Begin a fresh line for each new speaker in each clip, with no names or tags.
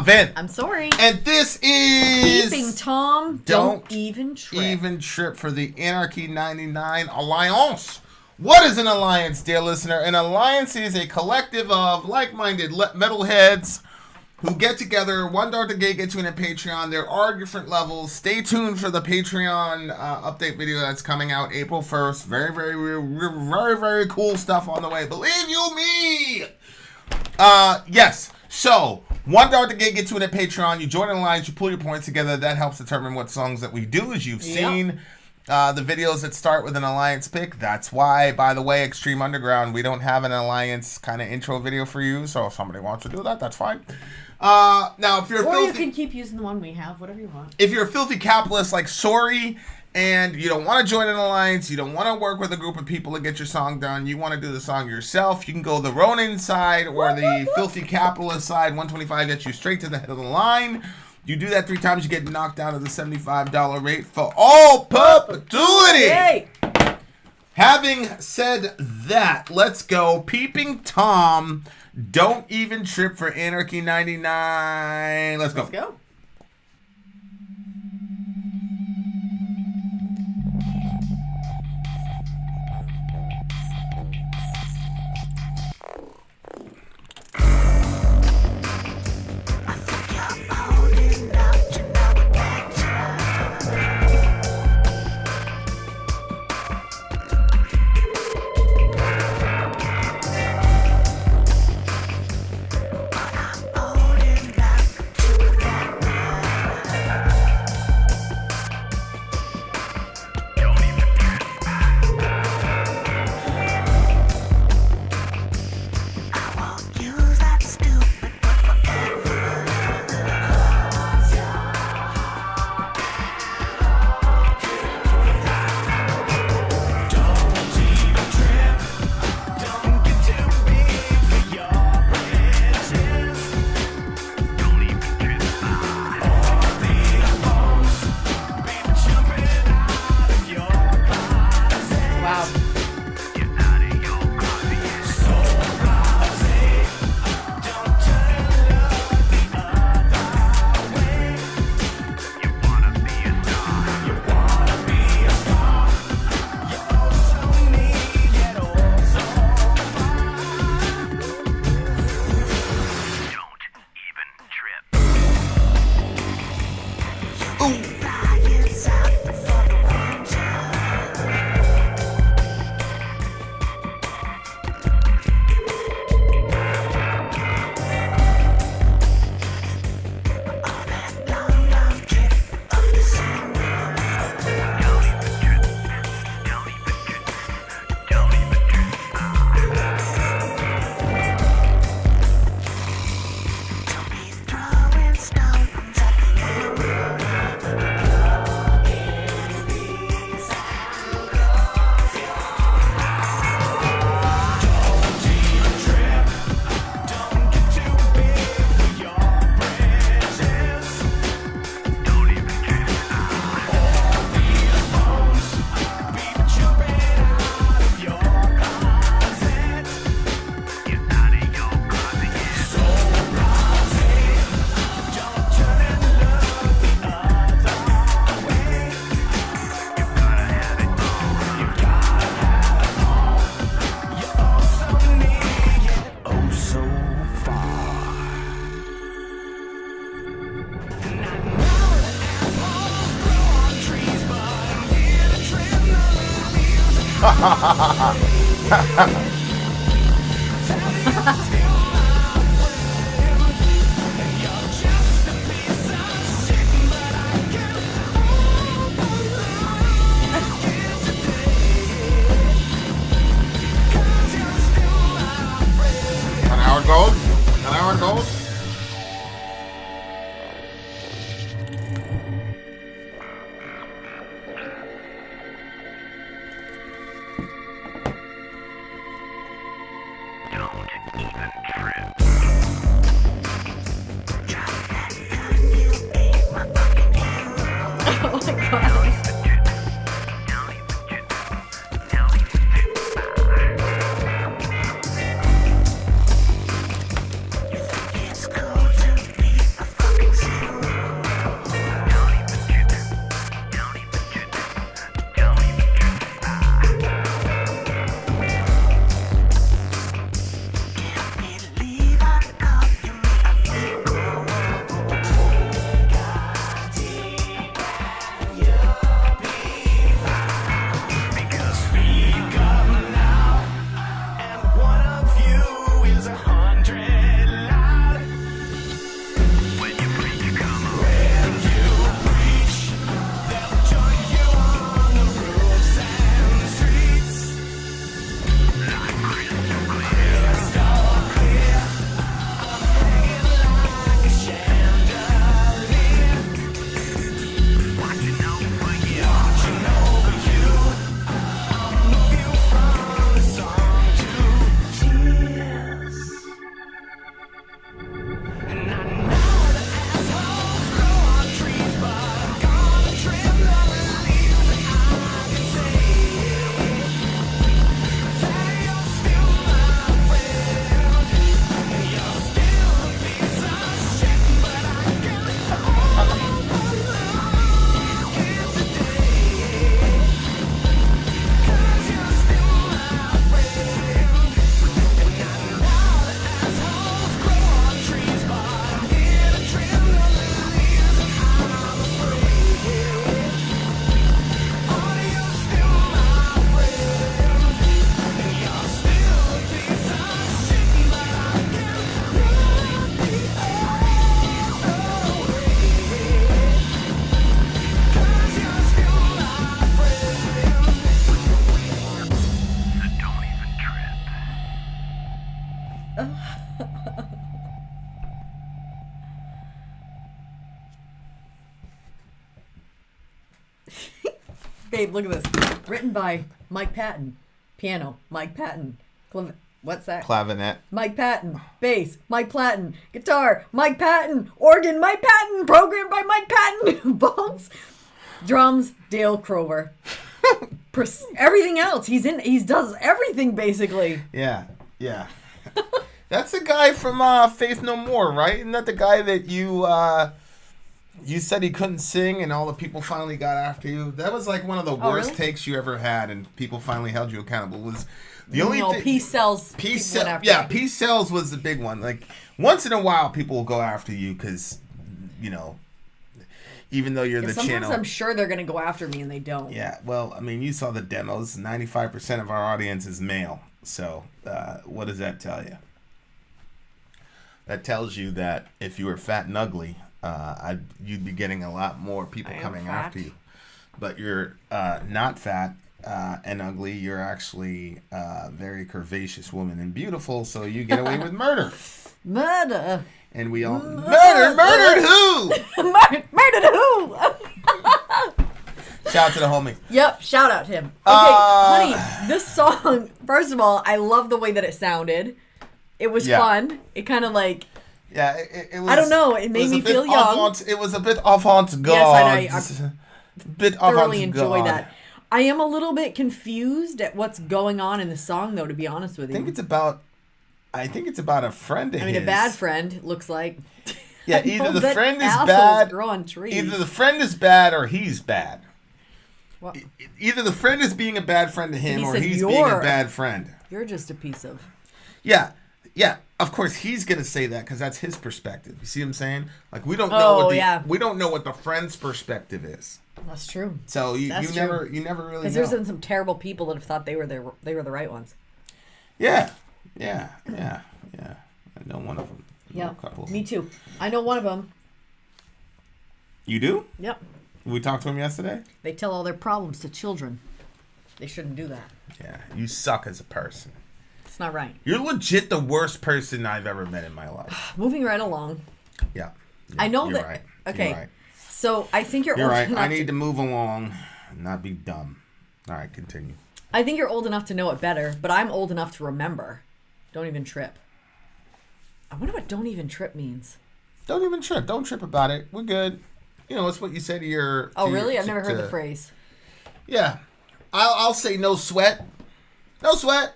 I'm Vin.
I'm Sori.
And this is...
Peeping Tom, don't even
trip for the Anarchy 99 Alliance. What is an alliance, dear listener? An alliance is a collective of like-minded metalheads who get together. $1 a gig gets you in a Patreon. There are different levels. Stay tuned for the Patreon update video that's coming out April 1st. Very cool stuff on the way. Believe you me! Yes. So, $1 a gig gets you in a Patreon. You join an alliance. You pull your points together. That helps determine what songs that we do, as you've seen. The videos that start with an alliance pick. That's why, by the way, Extreme Underground, we don't have an alliance kind of intro video for you. So if somebody wants to do that, that's fine. Now, if you're
you can keep using the one we have, whatever you want.
If you're a filthy capitalist like Sori, and you don't want to join an alliance, you don't want to work with a group of people to get your song done, you want to do the song yourself, you can go the Ronin side or the filthy capitalist side. 125 gets you straight to the head of the line. You do that 3 times, you get knocked down to the $75 rate for all perpetuity.
Hey.
Having said that, let's go. Peeping Tom, don't even trip for Anarchy 99. Let's go.
Let's go.
An hour goes. An hour goes.
Don't even
Babe, look at this. Written by Mike Patton. Piano, Mike Patton. What's that?
Clavinet.
Mike Patton. Bass, Mike Patton. Guitar, Mike Patton. Organ, Mike Patton. Programmed by Mike Patton. Vocals, drums, Dale Crover. Everything else. He does everything basically.
Yeah. That's the guy from Faith No More, right? Isn't that the guy that you said he couldn't sing and all the people finally got after you? That was like one of the worst
really?
takes you ever had, and people finally held you accountable. Was the only thing?
Peace Sells.
Peace Sells was the big one. Like once in a while, people will go after you because, even though you're the
sometimes
channel.
I'm sure they're gonna go after me and they don't.
Yeah, well, I mean, you saw the demos. 95% of our audience is male. So what does that tell you? That tells you that if you were fat and ugly, you'd be getting a lot more people coming after you. But you're not fat and ugly. You're actually a very curvaceous woman and beautiful, so you get away with murder.
Murder.
And we all... Murdered who?
Murdered who?
Shout out to the homie.
Yep, shout out to him. Okay, honey, this song, first of all, I love the way that it sounded. It was fun. It kind of like...
Yeah, it was...
I don't know, it made me feel young.
It was a bit avant-garde.
Yes,
I
thoroughly enjoy that. I am a little bit confused at what's going on in the song, though, to be honest with you.
I think it's about a friend of his.
I mean, a bad friend, looks like.
Yeah, either the friend is bad...
grow on trees.
Either the friend is bad or he's bad.
Well,
either the friend is being a bad friend to him or he's being a bad friend.
You're just a piece of...
Yeah. Of course, he's gonna say that because that's his perspective. You see what I'm saying? Like we don't know we don't know what the friend's perspective is.
That's true.
So you never really know.
Because there's been some terrible people that have thought they were the right ones.
Yeah. I know one of them.
Yeah, me too. I know one of them.
You do?
Yep.
We talked to him yesterday.
They tell all their problems to children. They shouldn't do that.
Yeah, you suck as a person.
It's not right.
You're legit the worst person I've ever met in my life.
Moving right along.
Yeah.
I know
you're
that.
Right.
Okay.
You're right.
So I think you're
old
right.
I need to move along and not be dumb. All right, continue.
I think you're old enough to know it better, but I'm old enough to remember. Don't even trip. I wonder what "don't even trip" means.
Don't even trip. Don't trip about it. We're good. It's what you say to your...
Oh, really? I've never heard the phrase.
Yeah. I'll say no sweat. No sweat.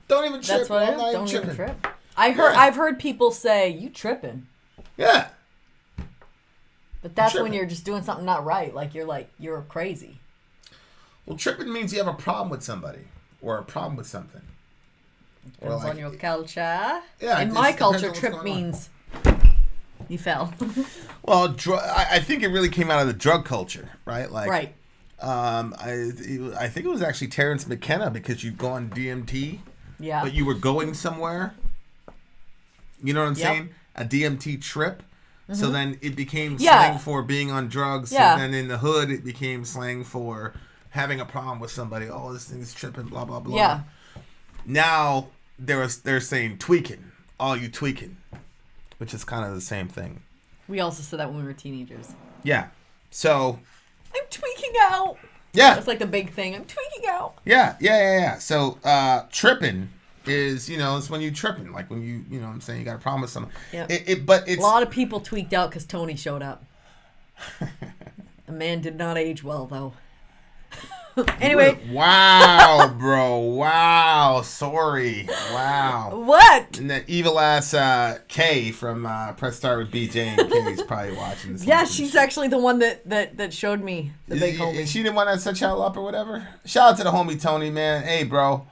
Don't even trip.
That's what it is? Don't even trip. I've heard people say, you tripping.
Yeah.
But that's when you're just doing something not right. Like you're crazy.
Well, tripping means you have a problem with somebody or a problem with something.
Depends on your culture.
Yeah.
In my culture, trip means you fell.
Well, I think it really came out of the drug culture, right? Like,
right.
I think it was actually Terrence McKenna because you'd go on DMT.
Yeah.
But you were going somewhere. You know what I'm saying? A DMT trip. Mm-hmm. So then it became slang for being on drugs. Yeah. And then in the hood, it became slang for having a problem with somebody. Oh, this thing's tripping, blah, blah, blah.
Yeah.
Now they're saying tweaking. Oh, you tweaking. Which is kind of the same thing.
We also said that when we were teenagers.
Yeah. So.
I'm tweaking out.
Yeah.
That's like the big thing. I'm tweaking out.
Yeah. So tripping is, it's when you tripping. Like when you know what I'm saying, you got a problem with someone.
Yeah.
But it's...
A lot of people tweaked out because Tony showed up. The man did not age well, though. Anyway.
Wow, bro. Wow. Sorry. Wow.
What?
And that evil ass Kay from Press Start with BJ and Kay's probably watching this.
Yeah, she's actually the one that showed me the big homie.
Is she the one that set y'all up or whatever? Shout out to the homie Tony, man. Hey, bro.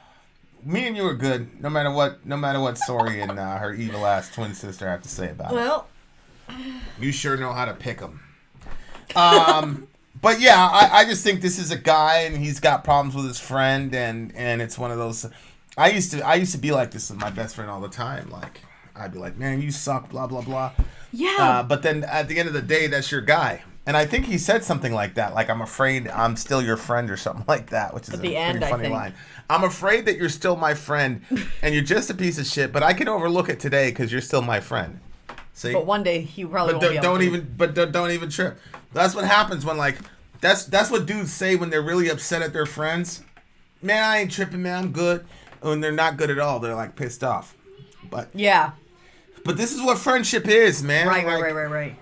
Me and you are good, no matter what Sori and her evil ass twin sister have to say about it. You sure know how to pick them. But yeah, I just think this is a guy and he's got problems with his friend and it's one of those. I used to be like this with my best friend all the time. Like I'd be like, man, you suck, blah blah blah.
Yeah.
But then at the end of the day, that's your guy. And I think he said something like that, like I'm afraid I'm still your friend or something like that, which is a pretty funny line. I'm afraid that you're still my friend and you're just a piece of shit, but I can overlook it today because you're still my friend. See?
But one day he probably won't be able to.
Don't even trip. That's what happens when like That's what dudes say when they're really upset at their friends. Man, I ain't tripping, man. I'm good. When they're not good at all, they're like pissed off. But
Yeah.
But this is what friendship is, man.
Right.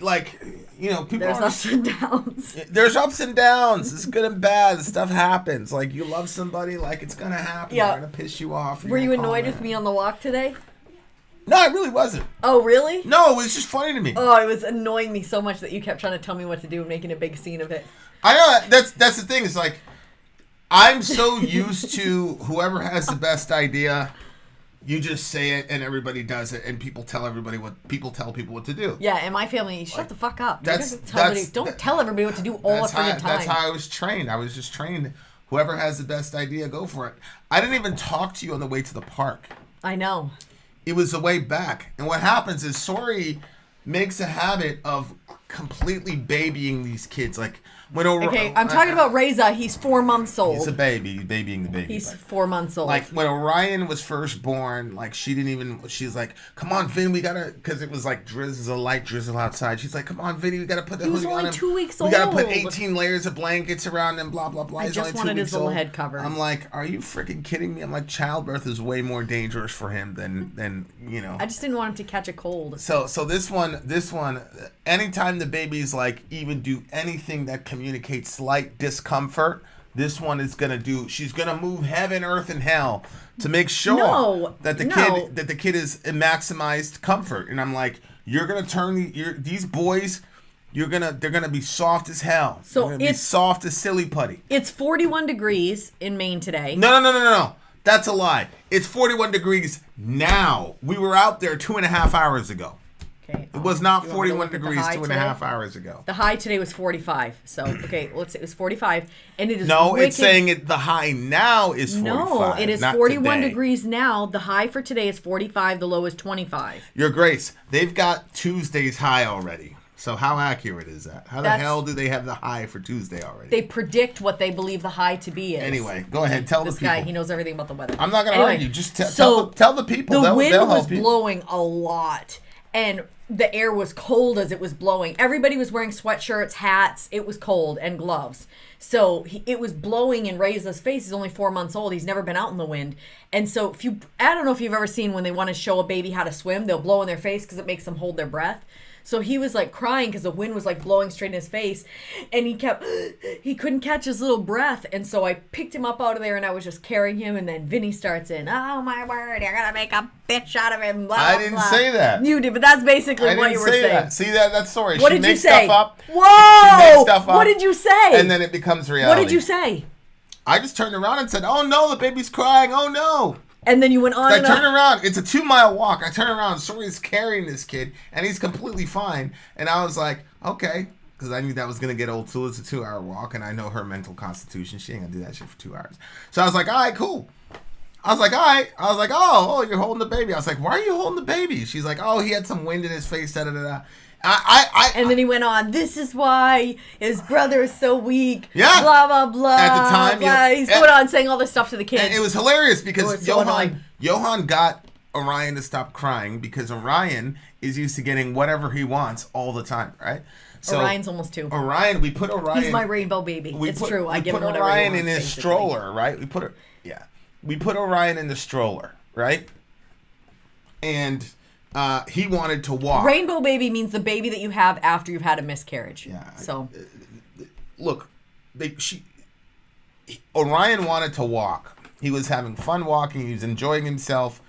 Like, you know, people.
There's ups and downs.
There's ups and downs. It's good and bad. Stuff happens. Like, you love somebody, like, it's gonna happen.
Yeah.
They're gonna piss you off.
Were you annoyed with me on the walk today?
No, I really wasn't.
Oh, really?
No, it was just funny to me.
Oh, it was annoying me so much that you kept trying to tell me what to do and making a big scene of it.
I know that's the thing. It's like I'm so used to whoever has the best idea, you just say it and everybody does it, and people tell people what to do.
Yeah, in my family, shut the fuck up. Don't tell everybody what to do all the freaking time.
That's how I was trained. I was just trained. Whoever has the best idea, go for it. I didn't even talk to you on the way to the park.
I know.
It was the way back. And what happens is Sori makes a habit of completely babying these kids. Like,
I'm talking about Reza. He's 4 months old.
He's a baby. He's babying the baby.
He's 4 months old.
Like, when Orion was first born, like, she's like, come on, Vin, we gotta, because it was like a light drizzle outside. She's like, come on, Vin, we gotta put the hoodie on him.
He was only 2 weeks old.
We gotta put 18 layers of blankets around him, blah, blah, blah.
I just wanted his little head covered.
I'm like, are you freaking kidding me? I'm like, childbirth is way more dangerous for him than you know.
I just didn't want him to catch a cold.
So this one, anytime the baby's like even do anything that communicates slight discomfort, this one is she's gonna move heaven, earth, and hell to make sure that the kid is in maximized comfort. And I'm like, you're gonna turn these boys, they're gonna be soft as hell. So it's soft as silly putty.
It's 41 degrees in Maine today.
No. That's a lie. It's 41 degrees now. We were out there 2.5 hours ago.
Okay.
It was not 41 degrees 2.5 hours ago.
The high today was 45. So, okay, let's say it was 45. And it is
it's saying the high now is 45.
No, it is 41 degrees now. The high for today is 45. The low is 25.
Your Grace, they've got Tuesday's high already. So how accurate is that? How the hell do they have the high for Tuesday already?
They predict what they believe the high to be is.
Anyway, go ahead. Tell the people.
This guy, he knows everything about the weather.
I'm not going to argue. Just tell the people.
The wind was blowing a lot. And the air was cold as it was blowing. Everybody was wearing sweatshirts, hats. It was cold, and gloves. So it was blowing in Reza's face. He's only 4 months old. He's never been out in the wind. And so I don't know if you've ever seen when they want to show a baby how to swim, they'll blow in their face because it makes them hold their breath. So he was like crying because the wind was like blowing straight in his face, and he couldn't catch his little breath. And so I picked him up out of there, and I was just carrying him. And then Vinny starts in, oh my word, you're gonna make a bitch out of him. Blah,
I didn't say that.
You did, but that's basically what you were saying.
That. See that's Sori.
What
she
did you
makes
say?
Stuff up.
Whoa!
She makes stuff up,
what did you say?
And then it becomes reality.
What did you say?
I just turned around and said, "Oh no, the baby's crying. Oh no."
And then you went on.
I turned around. It's a 2-mile walk. I turn around. Sori's carrying this kid, and he's completely fine. And I was like, okay, because I knew that was gonna get old too. It's a 2-hour walk, and I know her mental constitution. She ain't gonna do that shit for 2 hours. So I was like, all right, cool. I was like, all right. I was like, oh, you're holding the baby. I was like, why are you holding the baby? She's like, oh, he had some wind in his face. Da da da da. And
then he went on, this is why his brother is so weak.
Yeah.
Blah, blah, blah.
At the time,
he's going on saying all this stuff to the kids.
And it was hilarious because Johan got Orion to stop crying because Orion is used to getting whatever he wants all the time, right? So
Orion's almost 2.
We put Orion.
He's my rainbow baby. It's true. I give him whatever
Orion
he wants,
in his
basically.
stroller, right? We put Orion in the stroller, right? And he wanted to walk.
Rainbow baby means the baby that you have after you've had a miscarriage.
Yeah.
So,
look, Orion wanted to walk. He was having fun walking. He was enjoying himself.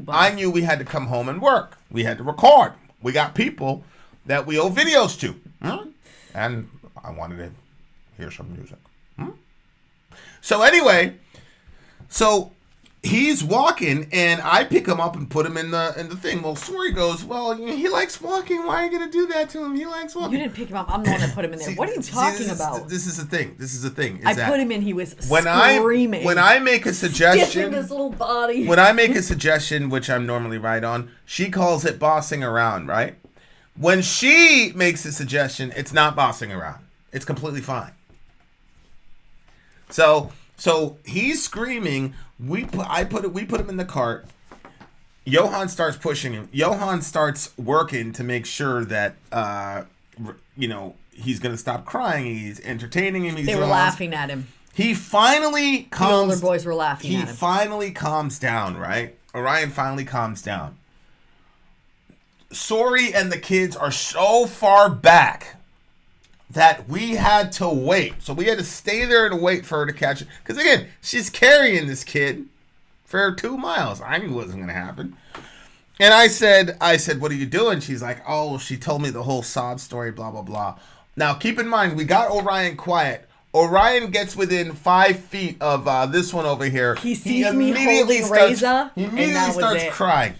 I knew we had to come home and work. We had to record. We got people that we owe videos to. And I wanted to hear some music. So anyway, he's walking, and I pick him up and put him in the thing. Well, Sori goes, well, he likes walking. Why are you going to do that to him? He likes walking.
You didn't pick him up. I'm the one that put him in there. What are you talking about?
This is the thing.
I put him in. He was screaming.
When I make a suggestion,
stiffened his little body.
When I make a suggestion, which I'm normally right on, she calls it bossing around, right? When she makes a suggestion, it's not bossing around. It's completely fine. So he's screaming. We put him in the cart. Johan starts pushing him. Johan starts working to make sure that he's going to stop crying. He's entertaining him.
They were laughing at him.
He finally calms.
The older boys were laughing at him.
He finally calms down, right? Orion finally calms down. Sori and the kids are so far back that we had to wait. So we had to stay there to wait for her to catch it. Because again, she's carrying this kid for 2 miles. I knew it wasn't going to happen. And I said, what are you doing? She's like, oh, she told me the whole sob story, blah, blah, blah. Now, keep in mind, we got Orion quiet. Orion gets within 5 feet of this one over here.
He sees me holding Reza.
He immediately starts crying.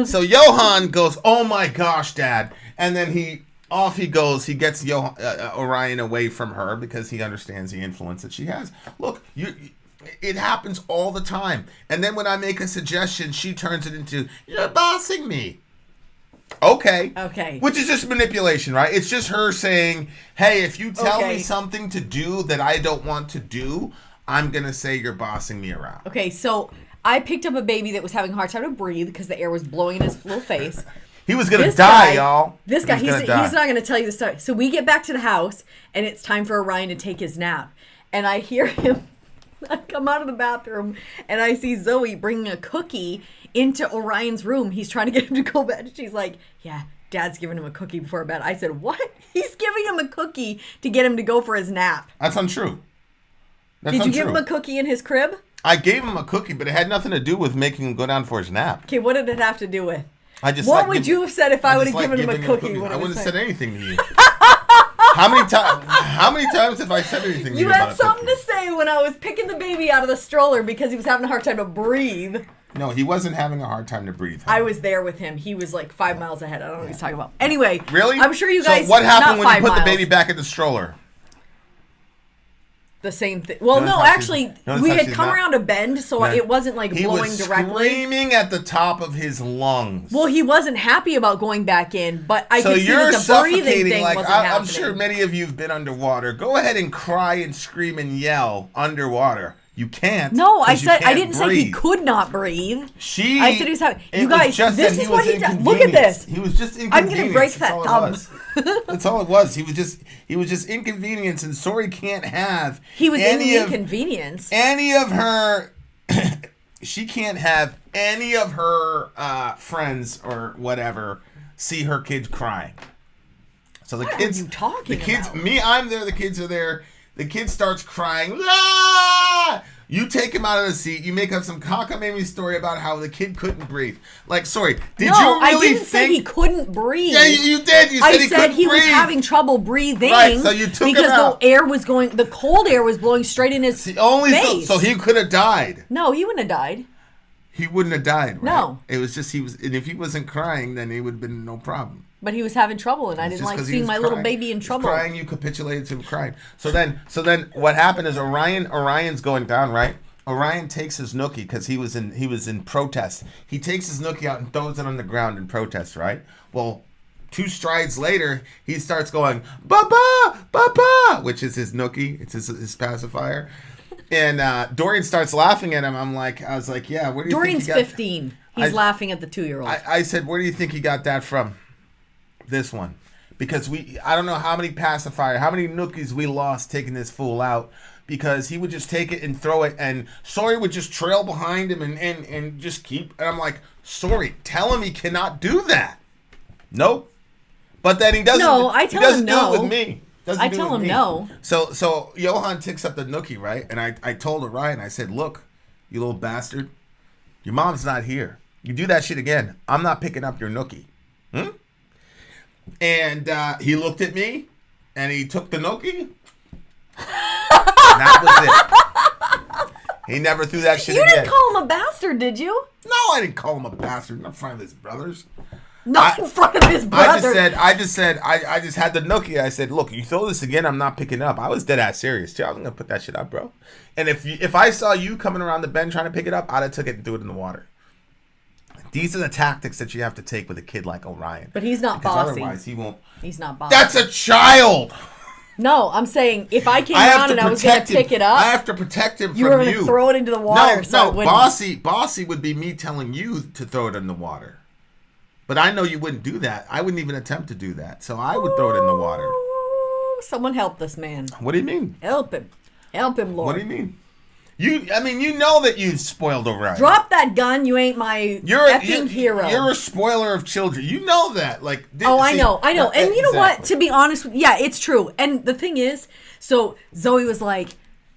So Johan goes, oh my gosh, Dad. And then off he goes. He gets Orion away from her because he understands the influence that she has. Look, it happens all the time. And then when I make a suggestion, she turns it into, you're bossing me. Okay. Which is just manipulation, right? It's just her saying, hey, if you tell me something to do that I don't want to do, I'm going to say you're bossing me around.
Okay, so I picked up a baby that was having a hard time to breathe because the air was blowing in his little face.
He was going to die, y'all.
This guy, he's not going to tell you the story. So we get back to the house, and it's time for Orion to take his nap. And I hear him, I come out of the bathroom, and I see Zoe bringing a cookie into Orion's room. He's trying to get him to go to bed. She's like, yeah, Dad's giving him a cookie before bed. I said, what? He's giving him a cookie to get him to go for his nap.
That's untrue.
Did you give him a cookie in his crib?
I gave him a cookie, but it had nothing to do with making him go down for his nap.
Okay, what did it have to do with? What would you have said if I would have given him a cookie?
I wouldn't have said anything to you. How many times have I said anything to you?
You had something to say when I was picking the baby out of the stroller because he was having a hard time to breathe.
No, he wasn't having a hard time to breathe.
I was there with him. He was like 5 miles ahead. I don't know what he's talking about. Anyway.
Really?
I'm sure you guys.
So what happened when you put the baby back in the stroller?
The same thing. Well, no, actually, we had come around a bend, so it wasn't like blowing directly.
He was screaming at the top of his lungs.
Well, he wasn't happy about going back in, but I could see that the breathing thing wasn't happening.
I'm sure many of you have been underwater. Go ahead and cry and scream and yell underwater. You can't.
No, I didn't say he could not breathe. I said he was having. You guys, this is what he does. Look at this.
He was just inconvenienced.
I'm going to break that thumb.
That's all it was. He was just inconvenienced, and Sori can't have.
He was in the inconvenience.
Any of her. She can't have any of her friends or whatever see her kids crying. So the kids.
What are you talking about?
Me, I'm there. The kids are there. The kid starts crying. Ah! You take him out of the seat. You make up some cockamamie story about how the kid couldn't breathe. Like, sorry, did you really
I didn't say he couldn't breathe.
Yeah, you did. You said he couldn't breathe.
I said he was having trouble breathing.
Right, so you took him out.
Because the cold air was blowing straight in his face.
So he could have died.
No, he wouldn't have died.
He wouldn't have died, right?
No.
It was just and if he wasn't crying, then it would have been no problem.
But he was having trouble, and I didn't like seeing my little baby in trouble.
Crying, you capitulated to him crying. So then, what happened is Orion's going down, right? Orion takes his nookie because he was in protest. He takes his nookie out and throws it on the ground in protest, right? Well, 2 strides later, he starts going "Baba, Baba," which is his nookie. It's his pacifier. And Dorian starts laughing at him. I was like, yeah. Where do you
Dorian's
think he got
15. He's laughing at the 2-year-old.
I said, where do you think he got that from? This one. Because I don't know how many nookies we lost taking this fool out, because he would just take it and throw it, and Sori would just trail behind him and just keep, and I'm like, Sori, tell him he cannot do that. Nope. But then he doesn't.
No, I tell him no.
Do it with me.
I tell him no.
So Johan takes up the nookie, right? And I told Orion, I said, look, you little bastard, your mom's not here. You do that shit again, I'm not picking up your nookie. And he looked at me, and he took the nookie. That was it. He never threw that shit again.
You didn't call him a bastard, did you?
No, I didn't call him a bastard. Not in front of his brothers.
Not in front of his brothers.
I just had the nookie. I said, look, you throw this again, I'm not picking up. I was dead ass serious, too. I wasn't going to put that shit up, bro. And if I saw you coming around the bend trying to pick it up, I'd have took it and threw it in the water. These are the tactics that you have to take with a kid like Orion.
But he's not bossy.
Otherwise, he won't.
He's not bossy.
That's a child.
No, I'm saying if I came around and I was going to pick it up,
I have to protect him from you.
You were going to throw it into the water.
No, bossy would be me telling you to throw it in the water. But I know you wouldn't do that. I wouldn't even attempt to do that. So I would throw it in the water.
someone help this man.
What do you mean?
Help him, Lord.
What do you mean? You know that you've spoiled Orion.
Drop that gun. You ain't my effing hero.
You're a spoiler of children. You know that.
I know. And you know what? To be honest, yeah, it's true. And the thing is, so Zoe was like,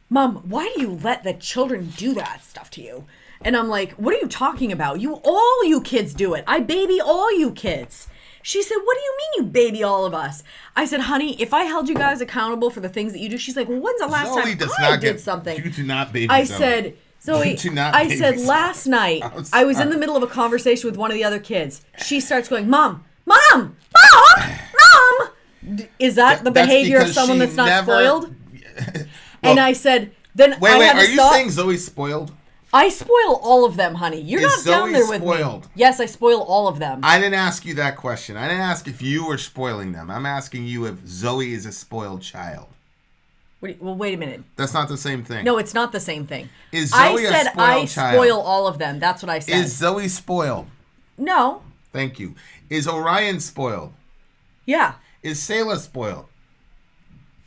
Mom, why do you let the children do that stuff to you? And I'm like, what are you talking about? All you kids do it. I baby all you kids. She said, what do you mean you baby all of us? I said, honey, if I held you guys accountable for the things that you do, she's like, well, when's the last time I did something?
You do not baby
I said, Zoe, I said last night, I was in the middle of a conversation with one of the other kids. She starts going, Mom! Is that the behavior of someone that's not spoiled? And I said, then
wait, are you saying Zoe's spoiled?
I spoil all of them, honey. You're not down there with me. Yes, I spoil all of them.
I didn't ask you that question. I didn't ask if you were spoiling them. I'm asking you if Zoe is a spoiled child.
Well, wait a minute.
That's not the same thing.
No, it's not the same thing.
Is Zoe a spoiled child?
I spoil all of them. That's what I said.
Is Zoe spoiled?
No.
Thank you. Is Orion spoiled?
Yeah.
Is Selah spoiled?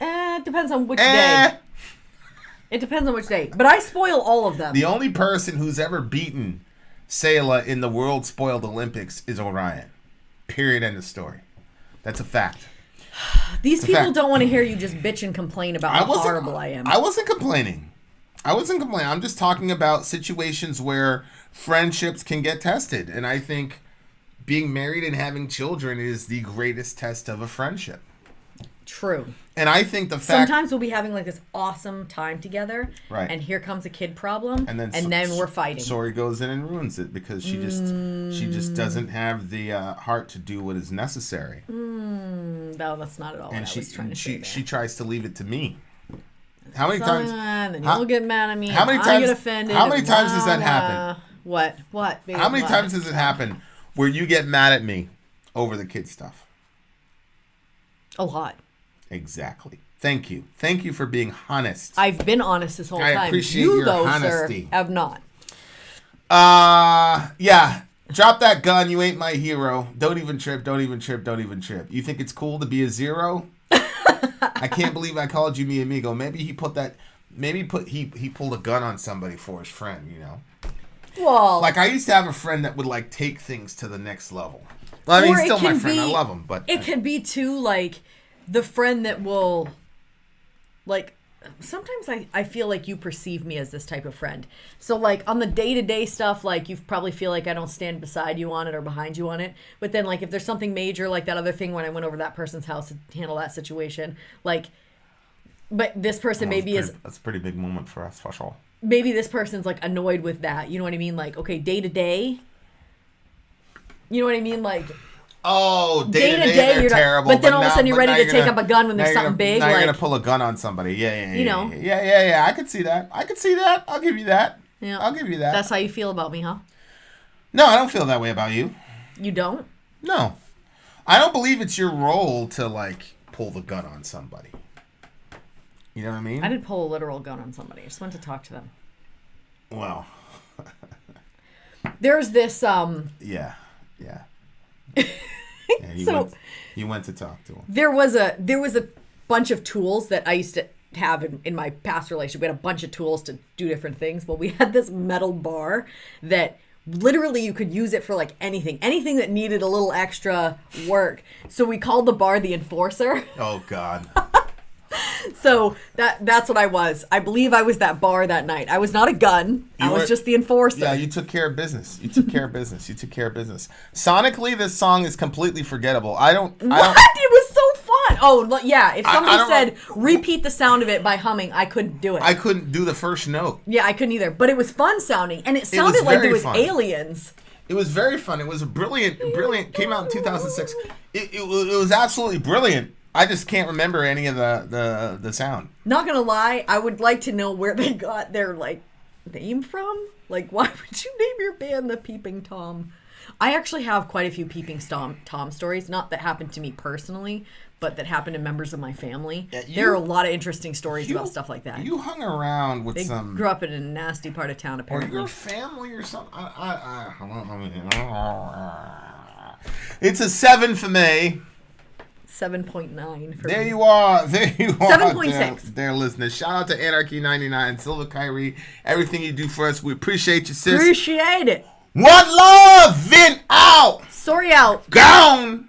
It depends on which day. It depends on which day. But I spoil all of them.
The only person who's ever beaten Selah in the World Spoiled Olympics is Orion. Period. End of story. That's a fact.
These people don't want to hear you just bitch and complain about how horrible I am.
I wasn't complaining. I'm just talking about situations where friendships can get tested. And I think being married and having children is the greatest test of a friendship.
True.
And I think the fact...
Sometimes we'll be having like this awesome time together.
Right.
And here comes a kid problem. And then we're fighting.
Sori goes in and ruins it because she just doesn't have the heart to do what is necessary.
No, that's not at all what I was trying to say there.
She tries to leave it to me. How many times...
Then you'll get mad at me.
How many times?
Get offended.
How many times does that happen?
What? Baby,
how many times does it happen where you get mad at me over the kid stuff?
A lot.
Exactly. Thank you. Thank you for being honest.
I've been honest this whole time.
I appreciate your honesty.
Sir, have not.
Yeah. Drop that gun. You ain't my hero. Don't even trip. You think it's cool to be a zero? I can't believe I called you mi amigo. Maybe he pulled a gun on somebody for his friend, you know?
Well,
like I used to have a friend that would like take things to the next level. Well, I mean, he's still my friend. I love him, but
it could be too like the friend that will, like, sometimes I feel like you perceive me as this type of friend. So, like, on the day-to-day stuff, like, you probably feel like I don't stand beside you on it or behind you on it. But then, like, if there's something major, like that other thing when I went over that person's house to handle that situation, like, but this person that's
a pretty big moment for us, for sure.
Maybe this person's, like, annoyed with that. You know what I mean? Like, okay, day-to-day, you know what I mean? Like...
Oh, day to day, they're terrible.
But then all of a sudden you're ready to take up a gun when there's something big.
Now you're going to pull a gun on somebody. Yeah. I could see that. I'll give you that.
Yeah.
I'll give you that.
That's how you feel about me, huh?
No, I don't feel that way about you.
You don't?
No. I don't believe it's your role to, like, pull the gun on somebody. You know what I mean?
I didn't pull a literal gun on somebody. I just went to talk to them.
Well.
There's this,
Yeah. You went to talk to him.
There was a bunch of tools that I used to have in my past relationship. We had a bunch of tools to do different things. Well, we had this metal bar that literally you could use it for like anything that needed a little extra work. So we called the bar the Enforcer.
Oh God.
So that's what I was. I believe I was that bar that night. I was not a gun. I was just the enforcer.
Yeah, you took care of business. Sonically, this song is completely forgettable. It
was so fun. Oh, yeah. If somebody said, repeat the sound of it by humming, I couldn't do it.
I couldn't do the first note.
Yeah, I couldn't either. But it was fun sounding. And it sounded like there was aliens.
It was very fun. It was a brilliant, came out in 2006. It was absolutely brilliant. I just can't remember any of the sound.
Not gonna lie, I would like to know where they got their like name from. Like, why would you name your band the Peeping Tom? I actually have quite a few Peeping Tom stories, not that happened to me personally, but that happened to members of my family. Yeah, there are a lot of interesting stories about stuff like that.
You hung around with
they grew up in a nasty part of town, apparently.
Or your family or something. It's a 7 for me.
7.9 for
There
me.
you are. There you are.
7.6.
There, listeners. Shout out to Anarchy99, Silver Kyrie. Everything you do for us. We appreciate you, sis.
Appreciate it.
One love. Vin out.
Sori out.
Gone.